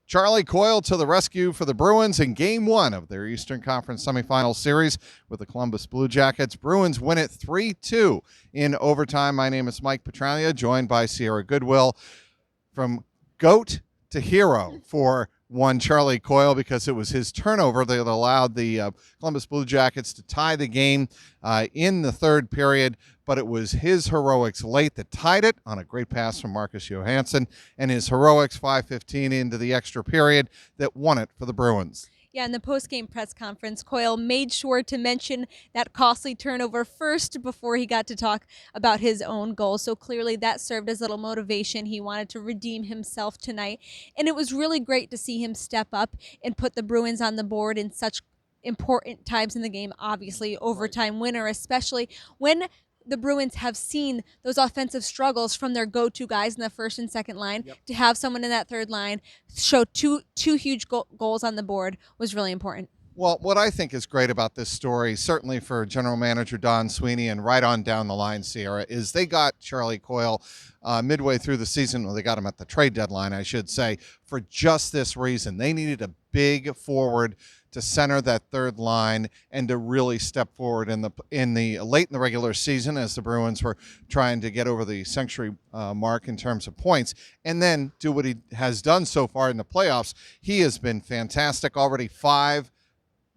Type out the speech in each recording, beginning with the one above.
Charlie Coyle to the rescue for the Bruins in Game 1 of their Eastern Conference semifinal series with the Columbus Blue Jackets. Bruins win it 3-2 in overtime. My name is Mike Petraglia, joined by Sierra Goodwill. From GOAT to hero for one Charlie Coyle, because it was his turnover that allowed the Columbus Blue Jackets to tie the game in the third period. But it was his heroics late that tied it on a great pass from Marcus Johansson, and his heroics 5:15 into the extra period that won it for the Bruins. Yeah, in the post-game press conference, Coyle made sure to mention that costly turnover first before he got to talk about his own goal. So clearly that served as a little motivation. He wanted to redeem himself tonight. And it was really great to see him step up and put the Bruins on the board in such important times in the game. Obviously, overtime winner, especially when the Bruins have seen those offensive struggles from their go-to guys in the first and second line. To have someone in that third line show two huge goals on the board was really important. Well, what I think is great about this story, certainly for General Manager Don Sweeney and right on down the line, Sierra, is they got Charlie Coyle midway through the season. Well, they got him at the trade deadline, I should say, for just this reason. They needed a big forward to center that third line and to really step forward in the late in the regular season as the Bruins were trying to get over the century mark in terms of points, and then do what he has done so far in the playoffs. He has been fantastic. Already 5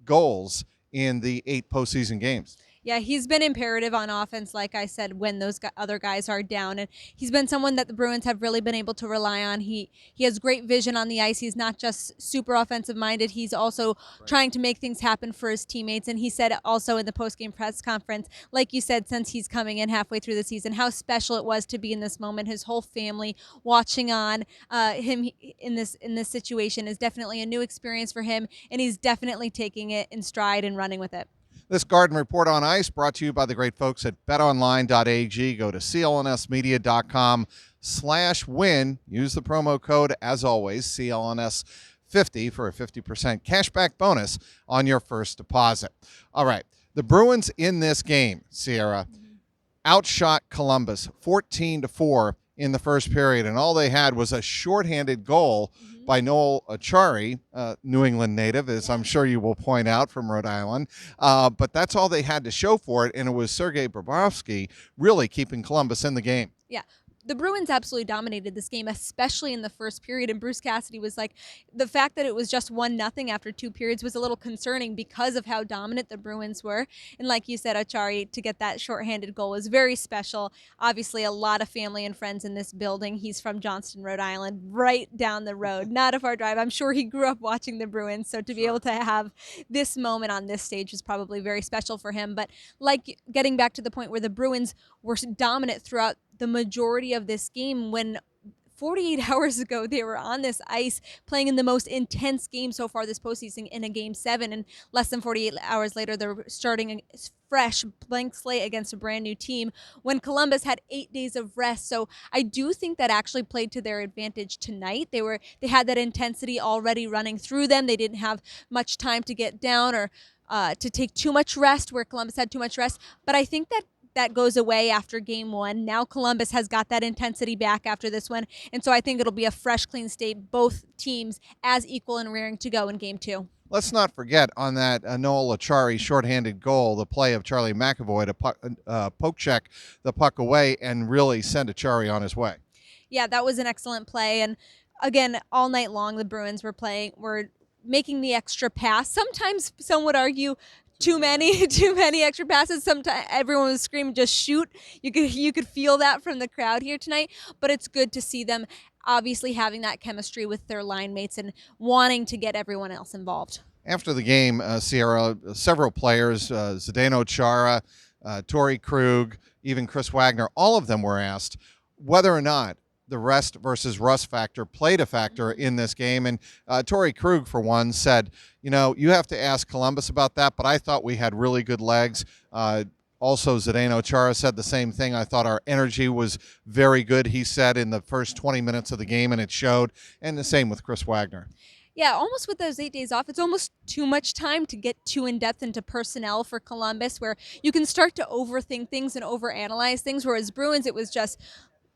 goals in the 8 postseason games. Yeah, he's been imperative on offense, like I said, when those other guys are down. And he's been someone that the Bruins have really been able to rely on. He has great vision on the ice. He's not just super offensive-minded. He's also trying to make things happen for his teammates. And he said also in the post-game press conference, like you said, since he's coming in halfway through the season, how special it was to be in this moment. His whole family watching on him in this situation is definitely a new experience for him, and he's definitely taking it in stride and running with it. This Garden Report on Ice brought to you by the great folks at betonline.ag. Go to clnsmedia.com/win. Use the promo code, as always, CLNS50 for a 50% cashback bonus on your first deposit. All right, the Bruins in this game, Sierra, outshot Columbus 14-4 in the first period, and all they had was a shorthanded goal by Noel Acciari, New England native, as I'm sure you will point out, from Rhode Island. But that's all they had to show for it, and it was Sergei Bobrovsky really keeping Columbus in the game. Yeah. The Bruins absolutely dominated this game, especially in the first period. And Bruce Cassidy was like, the fact that it was just 1-0 after 2 periods was a little concerning because of how dominant the Bruins were. And like you said, Acciari, to get that shorthanded goal was very special. Obviously, a lot of family and friends in this building. He's from Johnston, Rhode Island, right down the road, not a far drive. I'm sure he grew up watching the Bruins. So to be able to have this moment on this stage is probably very special for him. But like getting back to the point where the Bruins were dominant throughout the majority of this game, when 48 hours ago they were on this ice playing in the most intense game so far this postseason in a Game 7, and less than 48 hours later they're starting a fresh blank slate against a brand new team when Columbus had 8 days of rest. So I do think that actually played to their advantage tonight. They had that intensity already running through them. They didn't have much time to get down or to take too much rest where Columbus had too much rest. But I think that goes away after Game 1. Now Columbus has got that intensity back after this one. And so I think it'll be a fresh, clean state, both teams as equal and rearing to go in Game 2. Let's not forget on that Noel Acciari shorthanded goal, the play of Charlie McAvoy to poke check the puck away and really send Acciari on his way. Yeah, that was an excellent play. And again, all night long the Bruins were making the extra pass. Sometimes some would argue too many extra passes. Sometimes everyone was screaming, just shoot. You could feel that from the crowd here tonight, but it's good to see them obviously having that chemistry with their line mates and wanting to get everyone else involved. After the game, Sierra, several players, Zdeno Chara, Torrey Krug, even Chris Wagner, all of them were asked whether or not the rest versus rust factor played a factor in this game. And Torrey Krug, for one, said, you have to ask Columbus about that, but I thought we had really good legs. Also, Zdeno Chara said the same thing. I thought our energy was very good, he said, in the first 20 minutes of the game, and it showed. And the same with Chris Wagner. Yeah, almost with those 8 days off, it's almost too much time to get too in-depth into personnel for Columbus, where you can start to overthink things and overanalyze things, whereas Bruins, it was just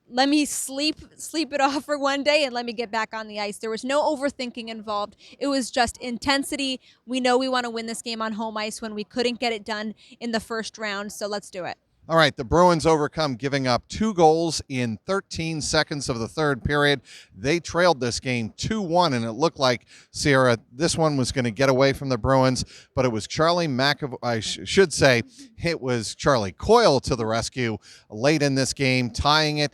let me sleep it off for one day and let me get back on the ice. There was no overthinking involved. It was just intensity. We know we want to win this game on home ice when we couldn't get it done in the first round, so let's do it. All right, the Bruins overcome, giving up 2 goals in 13 seconds of the third period. They trailed this game 2-1, and it looked like, Sierra, this one was going to get away from the Bruins, but it was it was Charlie Coyle to the rescue late in this game, tying it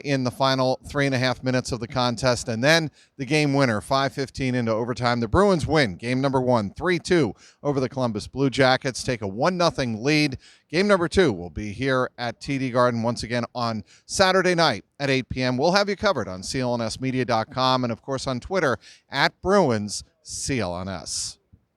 in the final 3.5 minutes of the contest, and then the game winner, 5:15 into overtime. The Bruins win game number 1, 3-2 over the Columbus Blue Jackets, take a 1-0 lead. Game number 2 will be here at TD Garden once again on Saturday night at 8 p.m. We'll have you covered on clnsmedia.com and, of course, on Twitter at Bruins CLNS.